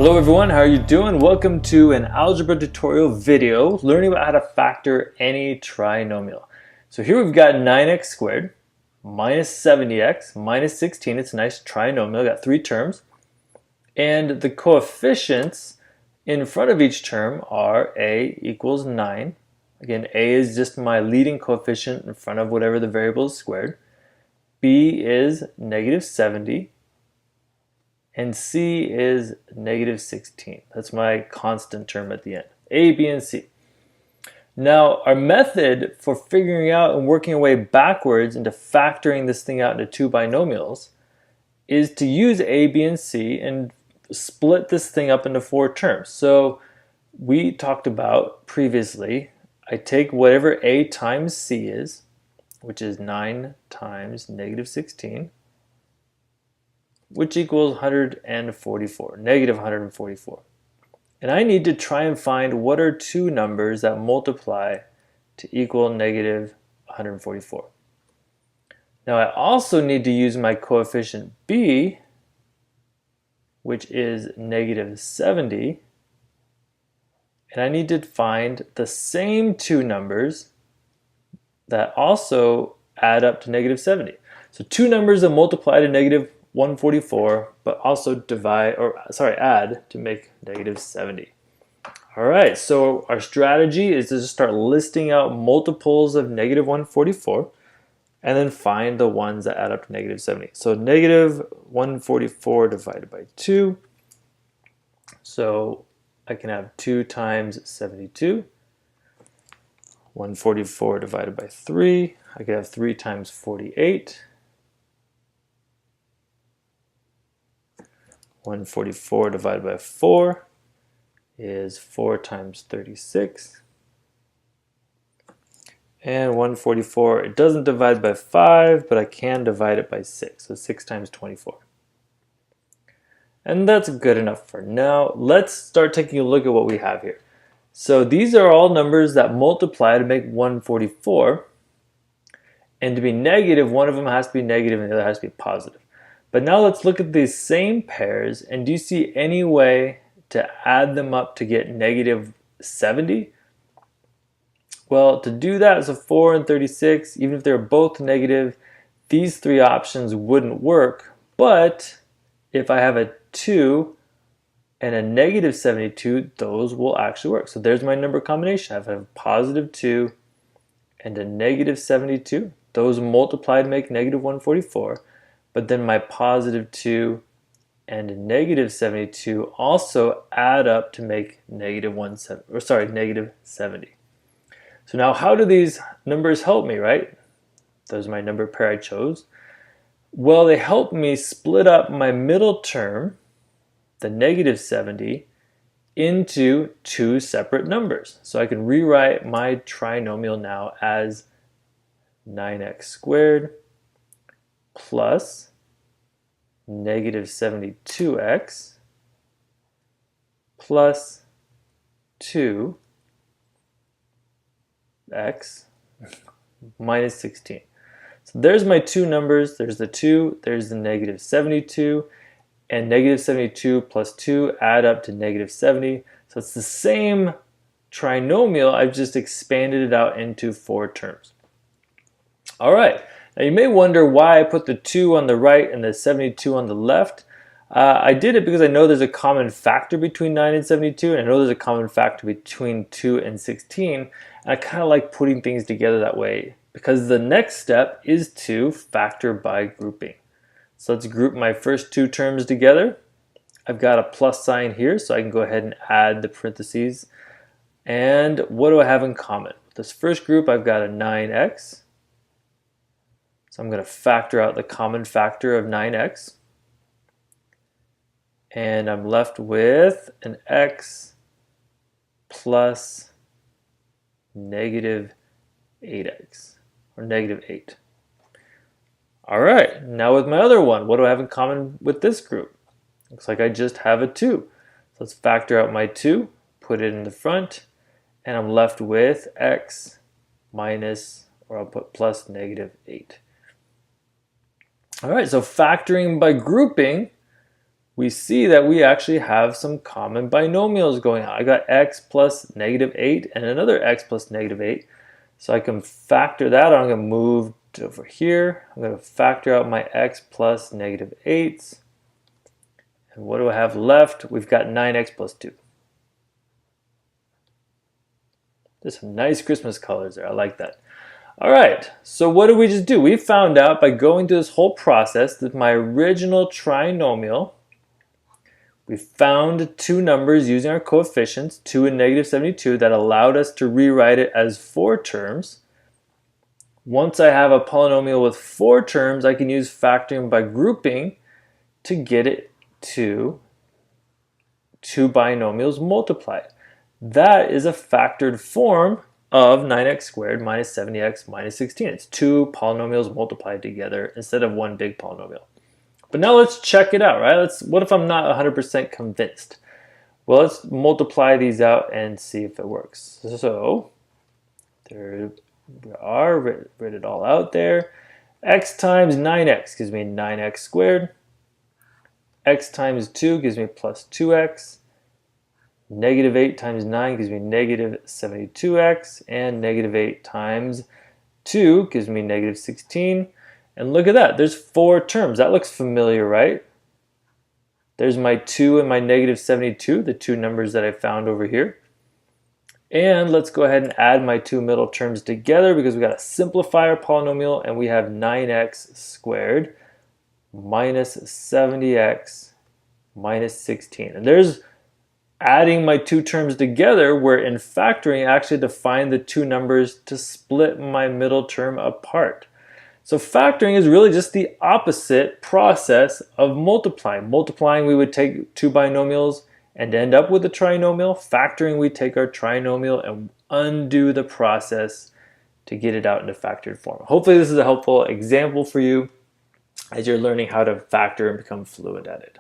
Hello everyone, how are you doing? Welcome to an algebra tutorial video learning about how to factor any trinomial. So here we've got 9x squared minus 70x minus 16. It's a nice trinomial, got three terms. And the coefficients in front of each term are a equals 9. Again, a is just my leading coefficient in front of whatever the variable is squared. B is negative 70. And C is negative 16. That's my constant term at the end. A, B, and C. Now, our method for figuring out and working our way backwards into factoring this thing out into two binomials is to use A, B, and C and split this thing up into four terms. So we talked about previously, I take whatever A times C is, which is 9 times negative 16, which equals 144, negative 144. And I need to try and find what are two numbers that multiply to equal negative 144. Now I also need to use my coefficient B, which is negative 70, and I need to find the same two numbers that also add up to negative 70. So two numbers that multiply to negative 144, but also add to make negative 70. All right, so our strategy is to just start listing out multiples of negative 144 and then find the ones that add up to negative 70. So negative 144 divided by 2. So I can have 2 times 72. 144 divided by 3. I could have 3 times 48. 144 divided by 4 is 4 times 36. And 144, it doesn't divide by 5, but I can divide it by 6. So 6 times 24. And that's good enough for now. Let's start taking a look at what we have here. So these are all numbers that multiply to make 144. And to be negative, one of them has to be negative and the other has to be positive. But now let's look at these same pairs, and do you see any way to add them up to get negative 70? Well, to do that, so 4 and 36, even if they're both negative, these three options wouldn't work. But if I have a 2 and a negative 72, those will actually work. So there's my number combination. I have a positive 2 and a negative 72. Those multiply to make negative 144. But then my positive 2 and a negative 72 also add up to make negative 70. So now how do these numbers help me, right? Those are my number pair I chose. Well, they help me split up my middle term, the negative 70, into two separate numbers. So I can rewrite my trinomial now as 9x squared plus negative 72x plus 2x minus 16. So there's my two numbers. There's the 2, there's the negative 72, and negative 72 plus 2 add up to negative 70. So it's the same trinomial, I've just expanded it out into four terms. All right. Now you may wonder why I put the 2 on the right and the 72 on the left. I did it because I know there's a common factor between 9 and 72, and I know there's a common factor between 2 and 16. And I kind of like putting things together that way because the next step is to factor by grouping. So let's group my first two terms together. I've got a plus sign here, so I can go ahead and add the parentheses. And what do I have in common? This first group, I've got a 9x. So I'm going to factor out the common factor of 9x. And I'm left with an x plus negative 8x, or negative 8. All right, now with my other one, what do I have in common with this group? Looks like I just have a 2. So let's factor out my 2, put it in the front, and I'm left with x minus, or I'll put plus negative 8. All right, so factoring by grouping, we see that we actually have some common binomials going on. I got x plus -8 and another x plus -8. So I can factor that out. I'm going to move over here. I'm going to factor out my x plus -8. And what do I have left? We've got 9x plus 2. There's some nice Christmas colors there. I like that. All right, so what did we just do? We found out by going through this whole process that my original trinomial, we found two numbers using our coefficients, 2 and -72, that allowed us to rewrite it as 4 terms. Once I have a polynomial with 4 terms, I can use factoring by grouping to get it to 2 binomials multiplied. That is a factored form of 9x squared minus 70x minus 16. It's 2 polynomials multiplied together instead of one big polynomial. But now let's check it out, right? What if I'm not 100% convinced? Well, let's multiply these out and see if it works. So there we are, write it all out there. X times 9x gives me 9x squared. X times 2 gives me plus 2x. -8 times 9 gives me -72x, and -8 times 2 gives me -16. And look at that, there's 4 terms. That looks familiar, right? There's my 2 and my -72, the two numbers that I found over here. And let's go ahead and add my 2 middle terms together because we got to simplify our polynomial, and we have 9x squared minus 70x minus 16. And there's adding my 2 terms together, where in factoring I actually define the 2 numbers to split my middle term apart. So factoring is really just the opposite process of multiplying. Multiplying, we would take 2 binomials and end up with a trinomial. Factoring, we take our trinomial and undo the process to get it out into factored form. Hopefully this is a helpful example for you as you're learning how to factor and become fluent at it.